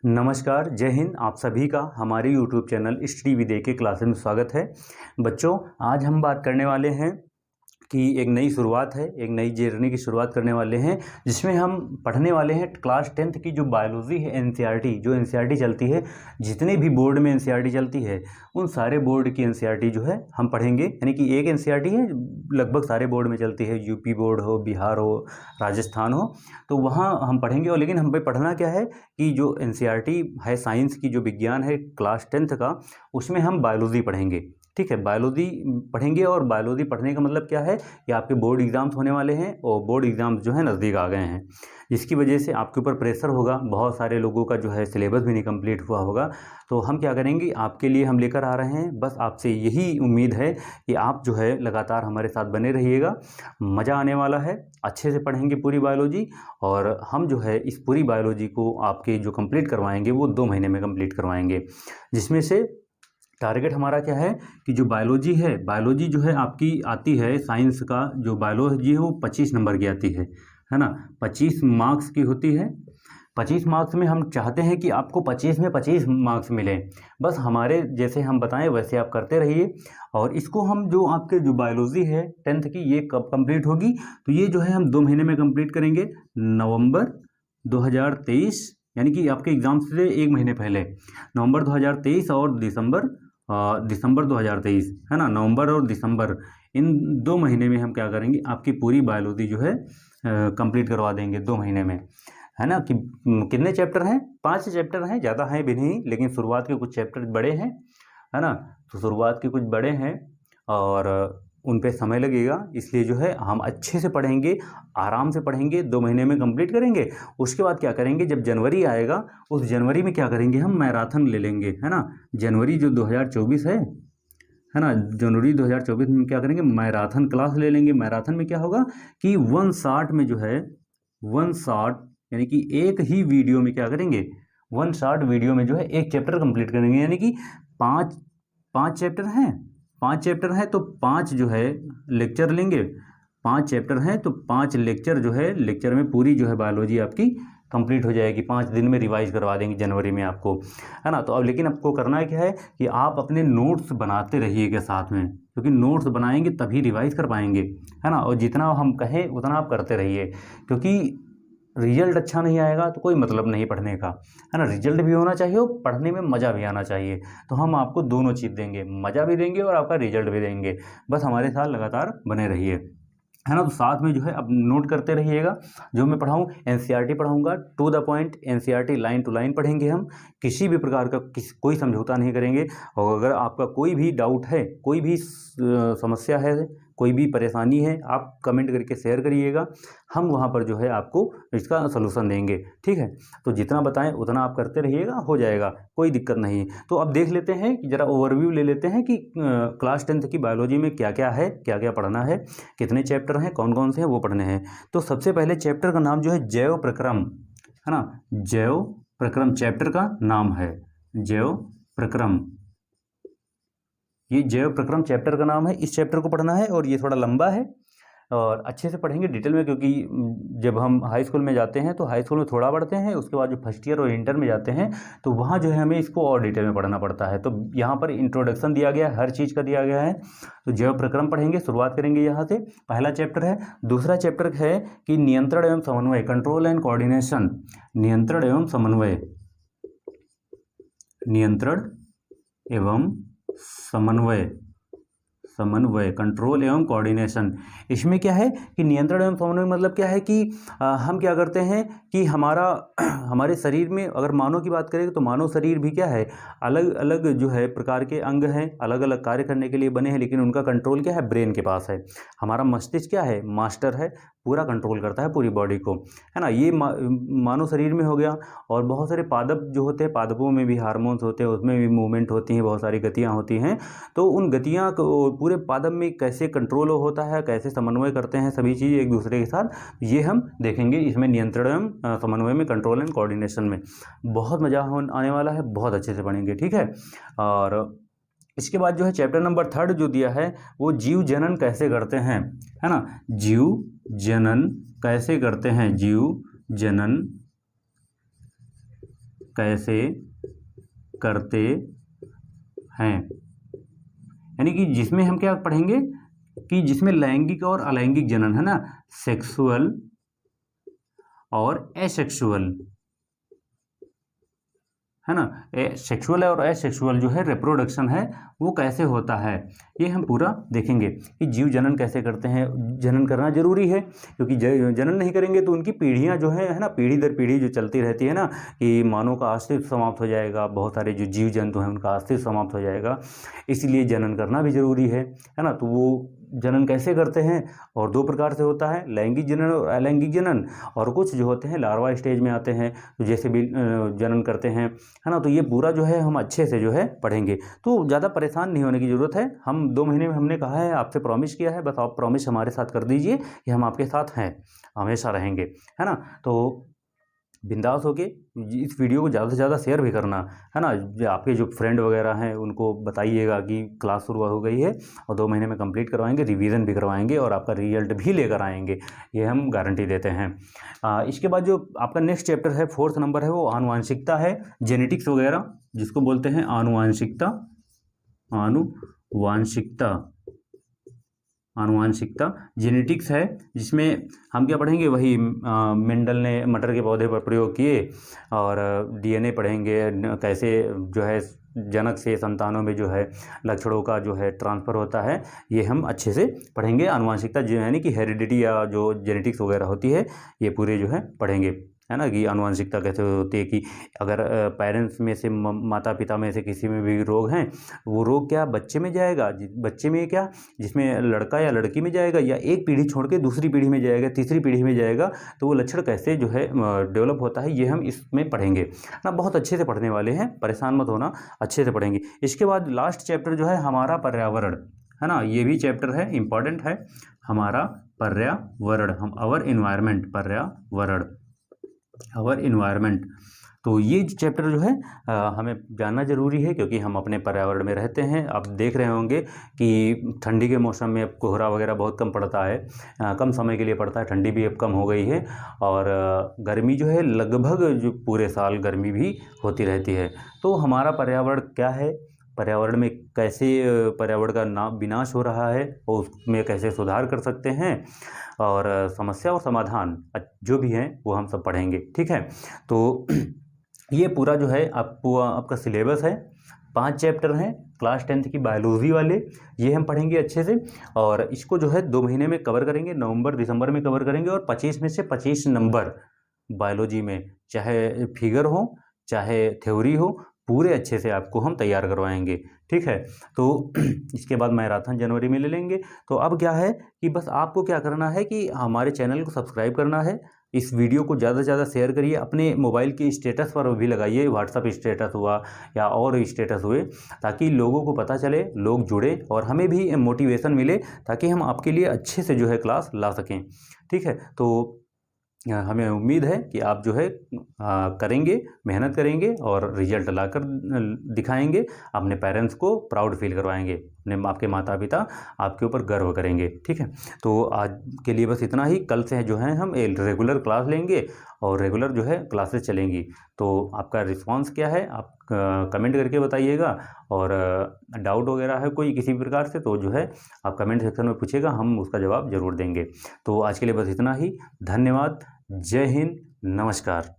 नमस्कार, जय हिंद। आप सभी का हमारे YouTube चैनल स्टडी विद के क्लासेस में स्वागत है। बच्चों, आज हम बात करने वाले हैं कि एक नई शुरुआत है, एक नई जर्नी की शुरुआत करने वाले हैं, जिसमें हम पढ़ने वाले हैं क्लास 10th की जो बायोलॉजी है एनसीईआरटी, जो एनसीईआरटी चलती है, जितने भी बोर्ड में एनसीईआरटी चलती है उन सारे बोर्ड की एनसीईआरटी जो है हम पढ़ेंगे। यानी कि एक एनसीईआरटी है, लगभग सारे बोर्ड में चलती है, यूपी बोर्ड हो, बिहार हो, राजस्थान हो, तो वहाँ हम पढ़ेंगे। और लेकिन हम पे पढ़ना क्या है कि जो एनसीईआरटी है साइंस की, जो विज्ञान है क्लास 10th का, उसमें हम बायोलॉजी पढ़ेंगे। ठीक है, बायोलॉजी पढ़ेंगे। और बायोलॉजी पढ़ने का मतलब क्या है कि आपके बोर्ड एग्जाम्स होने वाले हैं और बोर्ड एग्जाम्स जो है नज़दीक आ गए हैं, जिसकी वजह से आपके ऊपर प्रेशर होगा। बहुत सारे लोगों का जो है सिलेबस भी नहीं कंप्लीट हुआ होगा। तो हम क्या करेंगे, आपके लिए हम लेकर आ रहे हैं, बस आपसे यही उम्मीद है कि आप जो है लगातार हमारे साथ बने रहिएगा। मज़ा आने वाला है, अच्छे से पढ़ेंगे पूरी बायोलॉजी। और हम जो है इस पूरी बायोलॉजी को आपके जो कंप्लीट करवाएंगे वो 2 महीने में कंप्लीट करवाएंगे, जिसमें से टारगेट हमारा क्या है कि जो बायोलॉजी है, बायोलॉजी जो है आपकी आती है, साइंस का जो बायोलॉजी है वो 25 नंबर की आती है ना। 25 मार्क्स की होती है। 25 मार्क्स में हम चाहते हैं कि आपको 25 में 25 मार्क्स मिलें। बस हमारे जैसे हम बताएं वैसे आप करते रहिए। और इसको हम जो आपके जो बायोलॉजी है 10th की, ये कब कंप्लीट होगी, तो ये जो है हम 2 महीने में कंप्लीट करेंगे। नवंबर 2023, यानी कि आपके एग्ज़ाम से 1 महीने पहले, नवंबर 2023 और दिसंबर 2023, है ना। नवंबर और दिसंबर, इन 2 महीने में हम क्या करेंगे, आपकी पूरी बायोलॉजी जो है कंप्लीट करवा देंगे 2 महीने में, है ना। कि कितने चैप्टर हैं? 5 चैप्टर हैं, ज़्यादा हैं भी नहीं, लेकिन शुरुआत के कुछ चैप्टर बड़े हैं, है ना। तो शुरुआत के कुछ बड़े हैं और उन पे समय लगेगा, इसलिए जो है हम अच्छे से पढ़ेंगे, आराम से पढ़ेंगे, 2 महीने में कंप्लीट करेंगे। उसके बाद क्या करेंगे, जब जनवरी आएगा उस जनवरी में क्या करेंगे, हम मैराथन ले लेंगे, है ना। जनवरी जो 2024 है ना, जनवरी 2024 में क्या करेंगे, मैराथन क्लास ले लेंगे। मैराथन में क्या होगा कि 1 शॉट में जो है, 1 शॉट यानी कि एक ही वीडियो में क्या करेंगे, 1 शॉट वीडियो में जो है एक चैप्टर कंप्लीट करेंगे। यानी कि 5 चैप्टर हैं, 5 चैप्टर हैं तो 5 जो है लेक्चर लेंगे। 5 चैप्टर हैं तो 5 लेक्चर जो है, लेक्चर में पूरी जो है बायोलॉजी आपकी कंप्लीट हो जाएगी। 5 दिन में रिवाइज करवा देंगे जनवरी में आपको, है ना। तो अब लेकिन आपको करना क्या है कि आप अपने नोट्स बनाते रहिएगा साथ में, क्योंकि नोट्स बनाएंगे तभी रिवाइज कर पाएंगे, है ना। और जितना हम कहें उतना आप करते रहिए, क्योंकि रिजल्ट अच्छा नहीं आएगा तो कोई मतलब नहीं पढ़ने का, है ना। रिजल्ट भी होना चाहिए और पढ़ने में मज़ा भी आना चाहिए। तो हम आपको दोनों चीज़ देंगे, मज़ा भी देंगे और आपका रिजल्ट भी देंगे। बस हमारे साथ लगातार बने रहिए, है ना। तो साथ में जो है अब नोट करते रहिएगा। जो मैं पढ़ाऊँ, एनसीईआरटी पढ़ाऊँगा, to the point NCERT, line to line पढ़ेंगे हम। किसी भी प्रकार का कोई समझौता नहीं करेंगे। और अगर आपका कोई भी डाउट है, कोई भी समस्या है, कोई भी परेशानी है, आप कमेंट करके शेयर करिएगा। हम वहाँ पर जो है आपको इसका सलूशन देंगे, ठीक है। तो जितना बताएं उतना आप करते रहिएगा, हो जाएगा, कोई दिक्कत नहीं। तो अब देख लेते हैं कि ज़रा ओवरव्यू ले लेते हैं कि क्लास 10th की बायोलॉजी में क्या क्या है, क्या क्या पढ़ना है, कितने चैप्टर हैं, कौन कौन से हैं वो पढ़ने हैं। तो सबसे पहले चैप्टर का नाम जो है जैव प्रक्रम, है ना। जैव प्रक्रम चैप्टर का नाम है, जैव प्रक्रम। ये जैव प्रक्रम चैप्टर का नाम है, इस चैप्टर को पढ़ना है। और ये थोड़ा लंबा है और अच्छे से पढ़ेंगे डिटेल में, क्योंकि जब हम हाई स्कूल में जाते हैं तो हाई स्कूल में थोड़ा पढ़ते हैं, उसके बाद जो फर्स्ट ईयर और इंटर में जाते हैं तो वहाँ जो है हमें इसको और डिटेल में पढ़ना पड़ता है। तो यहाँ पर इंट्रोडक्शन दिया गया है, हर चीज़ का दिया गया है। तो जैव प्रक्रम पढ़ेंगे, शुरुआत करेंगे यहाँ से, पहला चैप्टर है। दूसरा चैप्टर है कि नियंत्रण एवं समन्वय, कंट्रोल एंड कोऑर्डिनेशन। नियंत्रण एवं समन्वय, नियंत्रण एवं समन्वय, समन्वय, कंट्रोल एवं कोऑर्डिनेशन। इसमें क्या है कि नियंत्रण एवं समन्वय मतलब क्या है कि हम क्या करते हैं कि हमारे शरीर में अगर मानव की बात करें तो मानव शरीर भी क्या है, अलग अलग जो है प्रकार के अंग हैं, अलग अलग कार्य करने के लिए बने हैं, लेकिन उनका कंट्रोल क्या है, ब्रेन के पास है। हमारा मस्तिष्क क्या है, मास्टर है, पूरा कंट्रोल करता है पूरी बॉडी को, है ना। ये मानव शरीर में हो गया। और बहुत सारे पादप जो होते हैं, पादपों में भी हार्मोन्स होते हैं, उसमें भी मूवमेंट होती हैं, बहुत सारी गतियाँ होती हैं। तो उन गतियाँ को पूरे पादप में कैसे कंट्रोल होता है, कैसे समन्वय करते हैं सभी चीज़ एक दूसरे के साथ, ये हम देखेंगे इसमें नियंत्रण एवं समन्वय में, कंट्रोल एंड कोऑर्डिनेशन में। बहुत मज़ा आने वाला है, बहुत अच्छे से पढ़ेंगे, ठीक है। और इसके बाद जो है चैप्टर नंबर 3 जो दिया है वो जीव जनन कैसे करते हैं, है ना। जीव जनन कैसे करते हैं, जीव जनन कैसे करते हैं, यानी कि जिसमें हम क्या पढ़ेंगे कि जिसमें लैंगिक और अलैंगिक जनन है ना, सेक्सुअल और एसेक्सुअल है ना, सेक्सुअल और एसेक्सुअल जो है रिप्रोडक्शन है वो कैसे होता है, ये हम पूरा देखेंगे कि जीव जनन कैसे करते हैं। जनन करना जरूरी है क्योंकि जनन नहीं करेंगे तो उनकी पीढ़ियां जो है ना, पीढ़ी दर पीढ़ी जो चलती रहती है ना, कि मानव का अस्तित्व समाप्त हो जाएगा, बहुत सारे जो जीव जंतु हैं उनका अस्तित्व समाप्त हो जाएगा, इसलिए जनन करना भी जरूरी है ना। तो वो जनन कैसे करते हैं, और दो प्रकार से होता है, लैंगिक जनन और अलैंगिक जनन। और कुछ जो होते हैं लार्वा स्टेज में आते हैं, तो जैसे भी जनन करते हैं है ना। तो ये पूरा जो है हम अच्छे से जो है पढ़ेंगे, तो ज़्यादा परेशान नहीं होने की ज़रूरत है। हम 2 महीने में हमने कहा है, आपसे प्रॉमिस किया है, बस आप प्रॉमिस हमारे साथ कर दीजिए कि हम आपके साथ हैं, हमेशा रहेंगे, है ना। तो बिंदास होके इस वीडियो को ज़्यादा से ज़्यादा शेयर भी करना, है ना। जो आपके जो फ्रेंड वगैरह हैं उनको बताइएगा कि क्लास शुरू हो गई है और 2 महीने में कंप्लीट करवाएंगे, रिवीजन भी करवाएंगे और आपका रिजल्ट भी लेकर आएंगे, ये हम गारंटी देते हैं। इसके बाद जो आपका नेक्स्ट चैप्टर है, 4th नंबर है, वो आनुवांशिकता है, जेनेटिक्स वगैरह जिसको बोलते हैं आनुवांशिकता। आनुवांशिकता जेनेटिक्स है, जिसमें हम क्या पढ़ेंगे, वही मेंडल ने मटर के पौधे पर प्रयोग किए, और डीएनए पढ़ेंगे, कैसे जो है जनक से संतानों में जो है लक्षणों का जो है ट्रांसफ़र होता है, ये हम अच्छे से पढ़ेंगे। आनुवांशिकता जो यानी कि हेरिडिटी या जो जेनेटिक्स वगैरह होती है, ये पूरे जो है पढ़ेंगे, है ना। कि आनुवांशिकता कैसे होती है, कि अगर पेरेंट्स में से माता पिता में से किसी में भी रोग हैं, वो रोग क्या बच्चे में जाएगा, बच्चे में क्या जिसमें लड़का या लड़की में जाएगा, या एक पीढ़ी छोड़ के दूसरी पीढ़ी में जाएगा, तीसरी पीढ़ी में जाएगा, तो वो लक्षण कैसे जो है डेवलप होता है, ये हम इसमें पढ़ेंगे ना। बहुत अच्छे से पढ़ने वाले हैं, परेशान मत होना, अच्छे से पढ़ेंगे। इसके बाद लास्ट चैप्टर जो है हमारा पर्यावरण, है ना, ये भी चैप्टर है, इंपॉर्टेंट है, हमारा पर्यावरण, हम आवर इन्वायरमेंट। तो ये चैप्टर जो है हमें जानना ज़रूरी है, क्योंकि हम अपने पर्यावरण में रहते हैं। आप देख रहे होंगे कि ठंडी के मौसम में अब कोहरा वगैरह बहुत कम पड़ता है, कम समय के लिए पड़ता है, ठंडी भी अब कम हो गई है, और गर्मी जो है लगभग जो पूरे साल गर्मी भी होती रहती है। तो हमारा पर्यावरण क्या है, पर्यावरण में कैसे पर्यावरण का विनाश हो रहा है और उसमें कैसे सुधार कर सकते हैं, और समस्या और समाधान जो भी हैं वो हम सब पढ़ेंगे, ठीक है। तो ये पूरा जो है आपका सिलेबस है, 5 चैप्टर हैं क्लास 10th की बायोलॉजी वाले, ये हम पढ़ेंगे अच्छे से, और इसको जो है 2 महीने में कवर करेंगे, नवंबर दिसंबर में कवर करेंगे, और 25 में से 25 नंबर बायोलॉजी में, चाहे फिगर हो चाहे थ्योरी हो, पूरे अच्छे से आपको हम तैयार करवाएंगे, ठीक है। तो इसके बाद मैराथन जनवरी में ले लेंगे। तो अब क्या है कि बस आपको क्या करना है कि हमारे चैनल को सब्सक्राइब करना है, इस वीडियो को ज़्यादा से ज़्यादा शेयर करिए, अपने मोबाइल के स्टेटस पर भी लगाइए, व्हाट्सअप स्टेटस हुआ या और स्टेटस हुए, ताकि लोगों को पता चले, लोग जुड़े और हमें भी मोटिवेशन मिले, ताकि हम आपके लिए अच्छे से जो है क्लास ला सकें, ठीक है। तो हमें उम्मीद है कि आप जो है करेंगे, मेहनत करेंगे और रिजल्ट लाकर दिखाएंगे, अपने पेरेंट्स को प्राउड फील करवाएंगे, अपने आपके माता पिता आपके ऊपर गर्व करेंगे, ठीक है। तो आज के लिए बस इतना ही, कल से जो है हम रेगुलर क्लास लेंगे और रेगुलर जो है क्लासेस चलेंगी। तो आपका रिस्पांस क्या है आप कमेंट करके बताइएगा, और डाउट वगैरह है कोई किसी प्रकार से तो जो है आप कमेंट सेक्शन में पूछेगा, हम उसका जवाब ज़रूर देंगे। तो आज के लिए बस इतना ही, धन्यवाद, जय हिंद, नमस्कार।